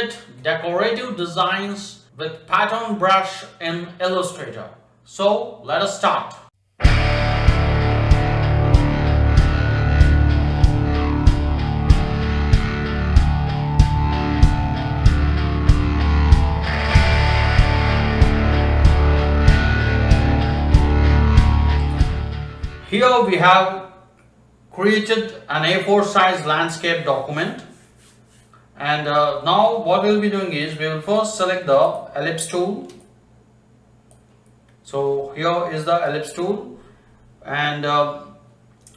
create decorative designs with pattern brush in Illustrator. So let us start. Here we have created an A4 size landscape document, and now what we'll be doing is we will first select the ellipse tool. So here is the ellipse tool, and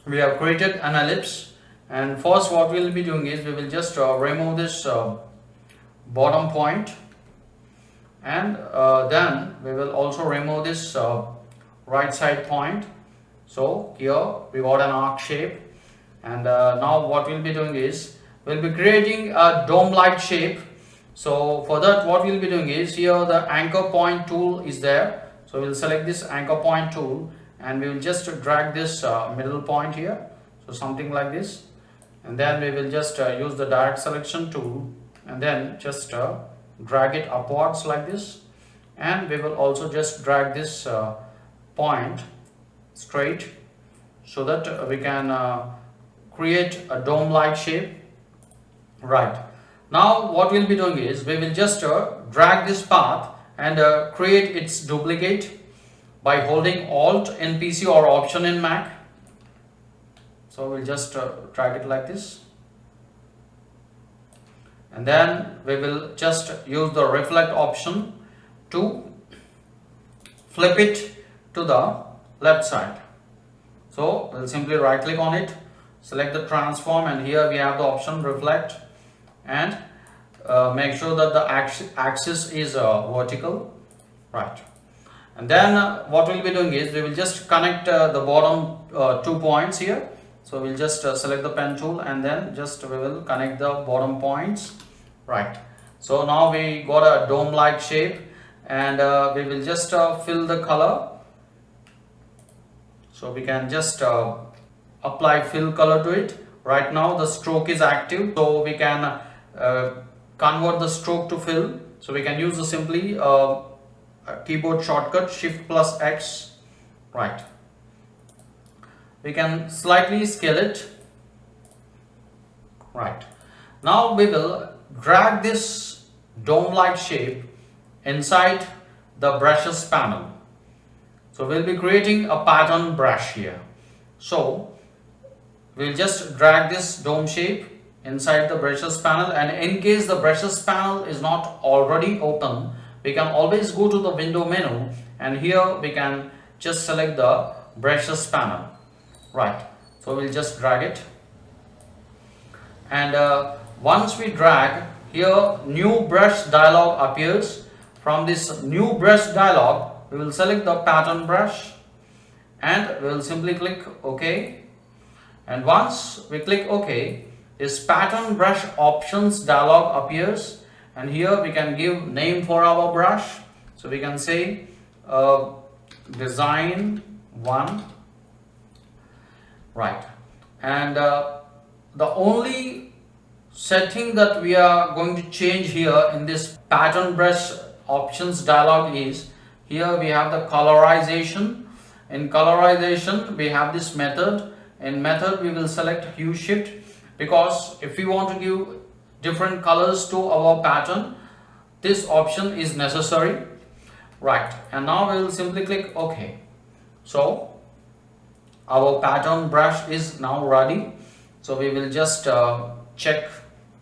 we have created an ellipse. And first what we'll be doing is we will just remove this bottom point, and then we will also remove this right side point. So here we got an arc shape, and now what we'll be doing is we'll be creating a dome-like shape. So for that what we'll be doing is here the anchor point tool is there. So we'll select this anchor point tool, and we will just drag this middle point here, so something like this. And then we will just use the direct selection tool, and then just drag it upwards like this. And we will also just drag this point straight, so that we can create a dome-like shape. Right, now what we'll be doing is we will just drag this path and create its duplicate by holding Alt in PC or Option in Mac. So we'll just drag it like this, and then we will just use the reflect option to flip it to the left side. So we'll simply right click on it, select the transform, and here we have the option reflect, and make sure that the axis is vertical. Right, and then what we'll be doing is we will just connect the bottom 2 points here. So we'll just select the pen tool, and then just we will connect the bottom points. Right, so now we got a dome-like shape, and we will just fill the color. So we can just apply fill color to it. Right now the stroke is active, so we can convert the stroke to fill. So we can use the simply a keyboard shortcut Shift plus X. Right, we can slightly scale it. Right, now we will drag this dome-like shape inside the brushes panel. So we'll be creating a pattern brush here. So we'll just drag this dome shape inside the brushes panel, and in case the brushes panel is not already open, we can always go to the window menu, and here we can just select the brushes panel. Right, so we'll just drag it, and once we drag, here new brush dialog appears. From this new brush dialog we will select the pattern brush, and we will simply click OK. And once we click OK, this pattern brush options dialog appears, and here we can give name for our brush. So we can say design 1. Right, and the only setting that we are going to change here in this pattern brush options dialog is here we have the colorization. In colorization we have this method. In method we will select hue shift, because if we want to give different colors to our pattern, this option is necessary. Right, and now we will simply click OK. So our pattern brush is now ready. So we will just check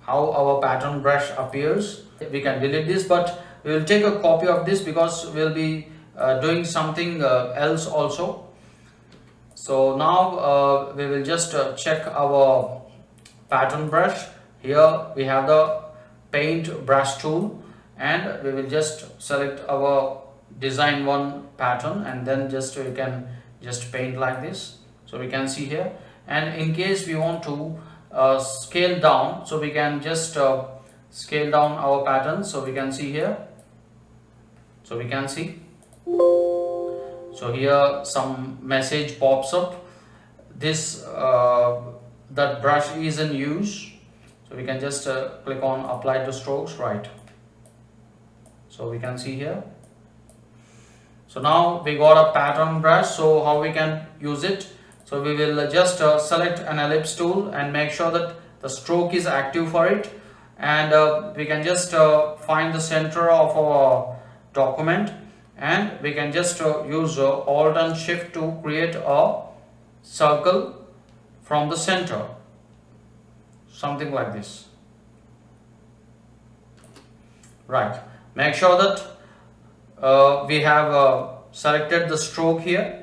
how our pattern brush appears. We can delete this, but we will take a copy of this because we will be doing something else also. So now we will just check our pattern brush. Here we have the paint brush tool, and we will just select our design 1 pattern, and then just we can just paint like this. So we can see here, and in case we want to scale down, so we can just scale down our pattern. So we can see here, so we can see, so here some message pops up, this that brush is in use. So we can just click on apply to strokes, right? So we can see here. So now we got a pattern brush. So how we can use it? So we will just select an ellipse tool and make sure that the stroke is active for it, and we can just find the center of our document, and we can just use Alt and Shift to create a circle from the center, something like this, right? Make sure that we have selected the stroke here,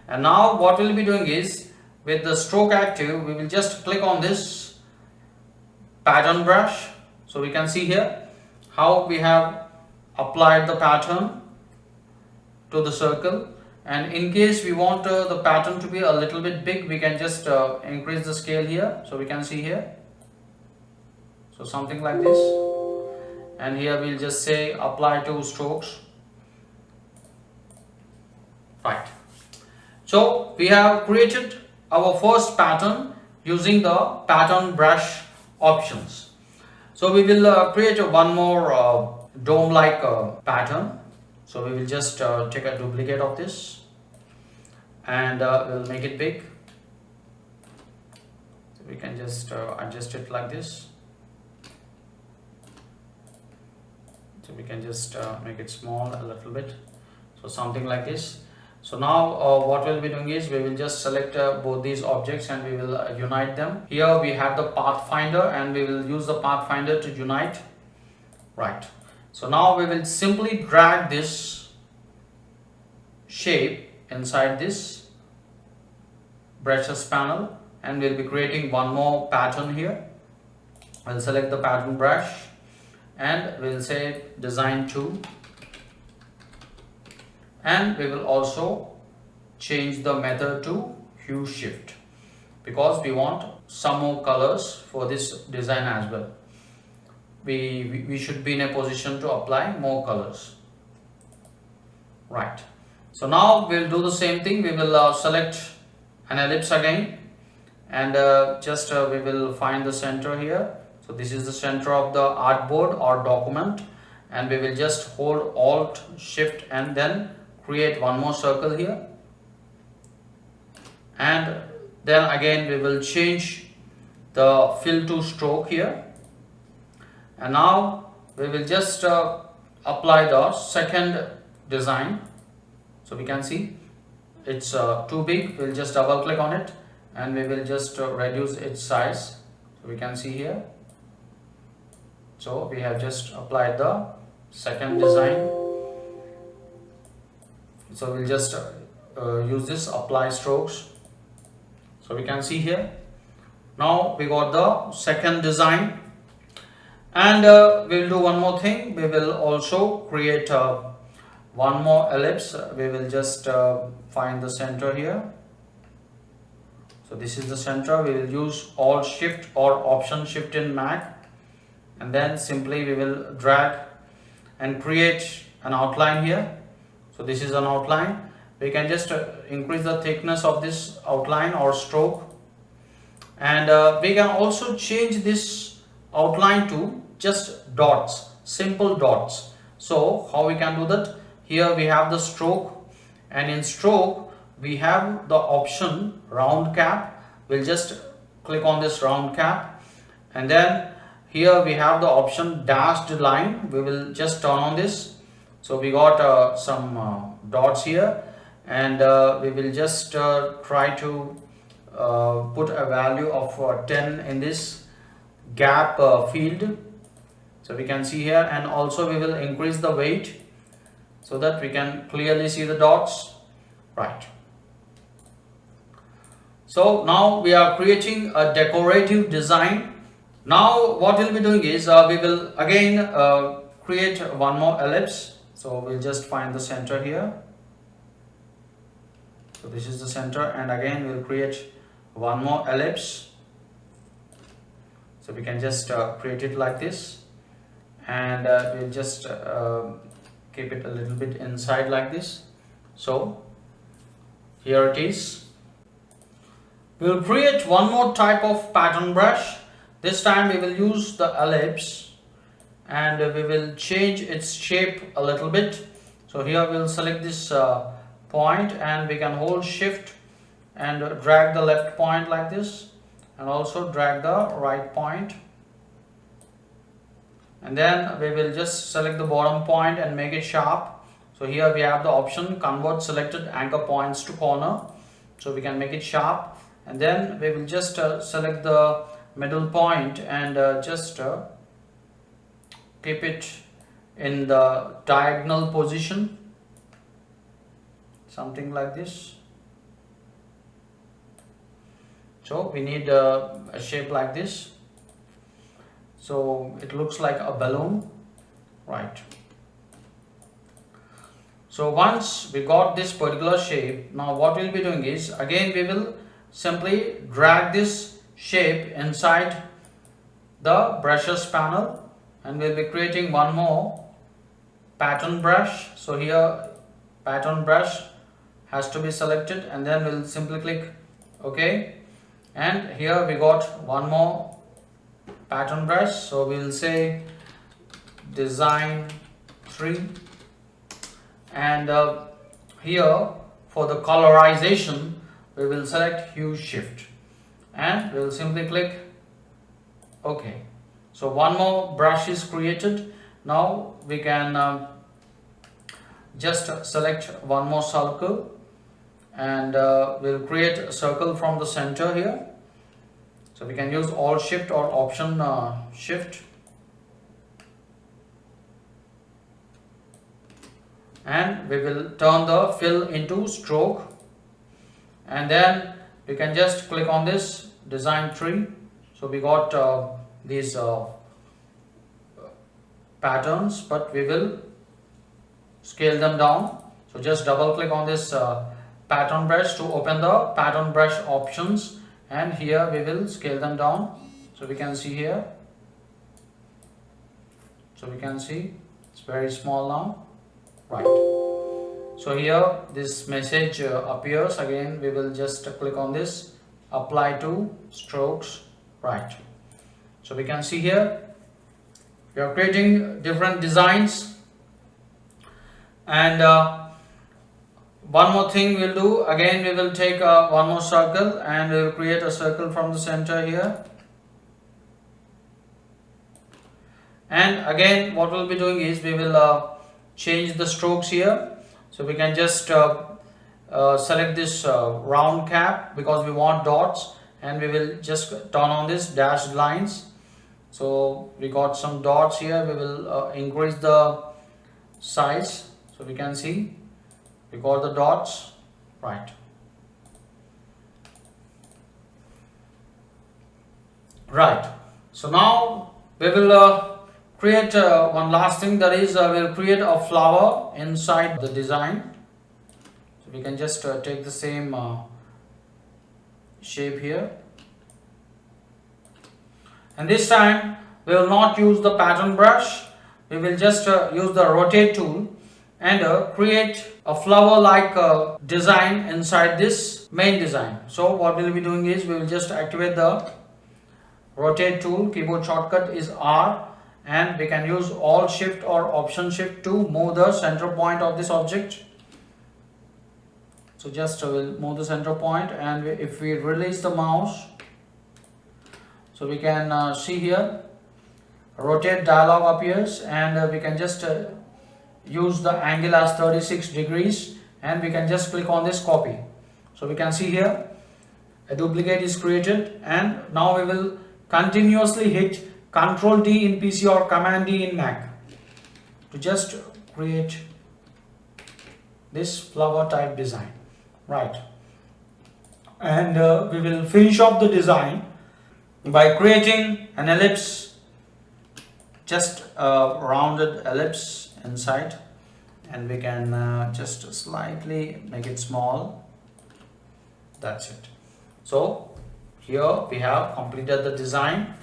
and now what we'll be doing is, with the stroke active, we will just click on this pattern brush. So we can see here how we have applied the pattern to the circle, and in case we want the pattern to be a little bit big, we can just increase the scale here. So we can see here, so something like this, and here we'll just say apply to strokes, right? So we have created our first pattern using the pattern brush options. So we will create one more dome like pattern. So we will just take a duplicate of this, and we'll make it big. So we can just adjust it like this. So we can just make it small a little bit, so something like this. So now what we'll be doing is, we will just select both these objects and we will unite them. Here we have the pathfinder, and we will use the pathfinder to unite, right? So now we will simply drag this shape inside this brushes panel, and we'll be creating one more pattern here. I'll select the pattern brush, and we'll say design 2, and we will also change the method to hue shift, because we want some more colors for this design as well. We should be in a position to apply more colors, right? So now we'll do the same thing. We will select an ellipse again, and we will find the center here. So this is the center of the artboard or document, and we will just hold Alt Shift and then create one more circle here, and then again we will change the fill to stroke here, and now we will just apply the second design. So we can see it's too big. We'll just double click on it, and we will just reduce its size. So we can see here. So we have just applied the second design. So we'll just use this apply strokes. So we can see here. Now we got the second design, and we'll do one more thing. We will also create one more ellipse. We will just find the center here. So this is the center. We will use Alt Shift or Option Shift in Mac, and then simply we will drag and create an outline here. So this is an outline. We can just increase the thickness of this outline or stroke, and we can also change this outline to just dots, simple dots. So how we can do that? Here we have the stroke, and in stroke we have the option round cap. We'll just click on this round cap, and then here we have the option dashed line. We will just turn on this. So we got some dots here, and we will just try to put a value of 10 in this gap field. So we can see here, and also we will increase the weight so that we can clearly see the dots, right? So now we are creating a decorative design. Now what we'll be doing is we will again create one more ellipse. So we'll just find the center here. So this is the center, and again we'll create one more ellipse. So we can just create it like this, and we'll just keep it a little bit inside like this. So here it is. We'll create one more type of pattern brush. This time we will use the ellipse and we will change its shape a little bit. So here we will select this point and we can hold shift and drag the left point like this, and also drag the right point, and then we will just select the bottom point and make it sharp. So here we have the option convert selected anchor points to corner, so we can make it sharp, and then we will just select the middle point and just keep it in the diagonal position, something like this. So we need a shape like this, so it looks like a balloon, right? So once we got this particular shape, now what we'll be doing is, again we will simply drag this shape inside the brushes panel, and we'll be creating one more pattern brush. So here pattern brush has to be selected, and then we'll simply click OK. And here we got one more pattern brush, so we will say design 3, and here for the colorization we will select hue shift and we will simply click OK. So one more brush is created. Now we can just select one more circle, and we'll create a circle from the center here. So we can use Alt Shift or Option Shift, and we will turn the fill into stroke, and then we can just click on this design tree. So we got these patterns, but we will scale them down. So just double click on this pattern brush to open the pattern brush options, and here we will scale them down. So we can see here, so we can see it's very small now, right? So here this message appears. Again we will just click on this apply to strokes, right? So we can see here we are creating different designs. And one more thing we'll do, again we will take one more circle and we will create a circle from the center here, and again what we'll be doing is we will change the strokes here. So we can just select this round cap because we want dots, and we will just turn on this dashed lines. So we got some dots here. We will increase the size, so we can see we got the dots, right? Right. So now we will create one last thing, that is we'll create a flower inside the design. So we can just take the same shape here, and this time we will not use the pattern brush. We will just use the rotate tool and create a flower like design inside this main design. So what we will be doing is we will just activate the rotate tool. Keyboard shortcut is R, and we can use Alt Shift or Option Shift to move the center point of this object. So just we'll move the center point, and if we release the mouse, so we can see here rotate dialog appears, and we can just use the angle as 36 degrees, and we can just click on this copy. So we can see here a duplicate is created, and now we will continuously hit Ctrl D in PC or Command D in Mac to just create this flower type design, right? And we will finish off the design by creating an ellipse, just a rounded ellipse inside, and we can just slightly make it small. That's it. So here we have completed the design,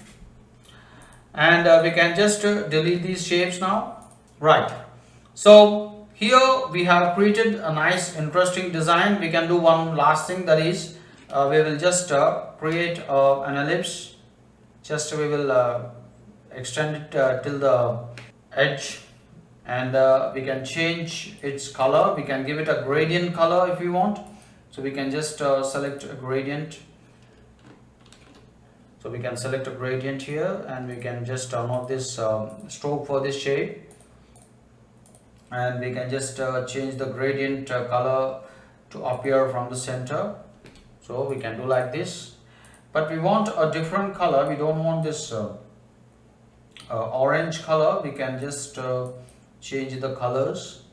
and we can just delete these shapes now, right? So here we have created a nice interesting design. We can do one last thing, that is we will just create an ellipse just we will extend it till the edge, and we can change its color. We can give it a gradient color if we want. So we can just select a gradient. So we can select a gradient here, and we can just turn off this stroke for this shape, and we can just change the gradient color to appear from the center. So we can do like this, but we want a different color. We don't want this orange color. We can just change the colors.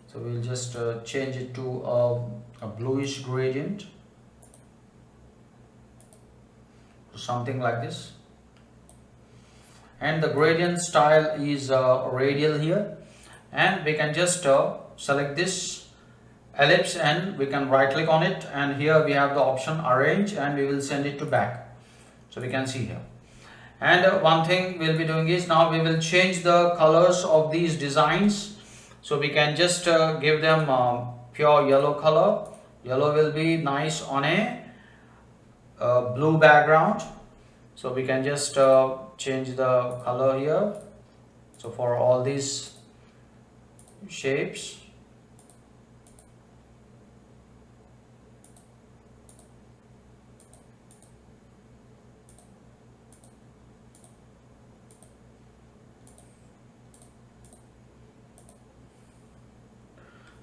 So we'll just change it to a bluish gradient, something like this. And the gradient style is radial here, and we can just select this ellipse, and we can right click on it, and here we have the option arrange, and we will send it to back. So we can see here. And one thing we'll be doing is, now we will change the colors of these designs. So we can just give them pure yellow color. Yellow will be nice on a blue background. So we can just change the color here. So for all these shapes,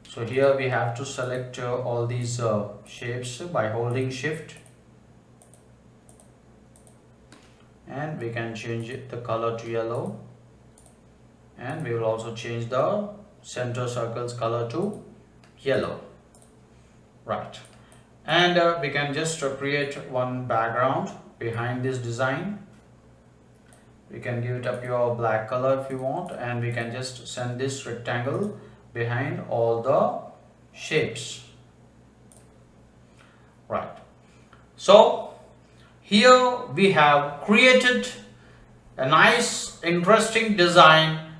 so here we have to select all these shapes by holding shift, and we can change the color to yellow, and we will also change the center circles color to yellow. Right, and we can just create one background behind this design. We can give it a pure black color if you want, and we can just send this rectangle behind all the shapes. Right, so here we have created a nice interesting design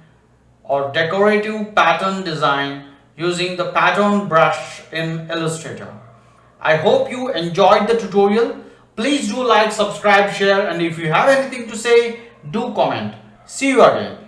or decorative pattern design using the pattern brush in Illustrator. I hope you enjoyed the tutorial. Please do like, subscribe, share, and if you have anything to say, do comment. See you again.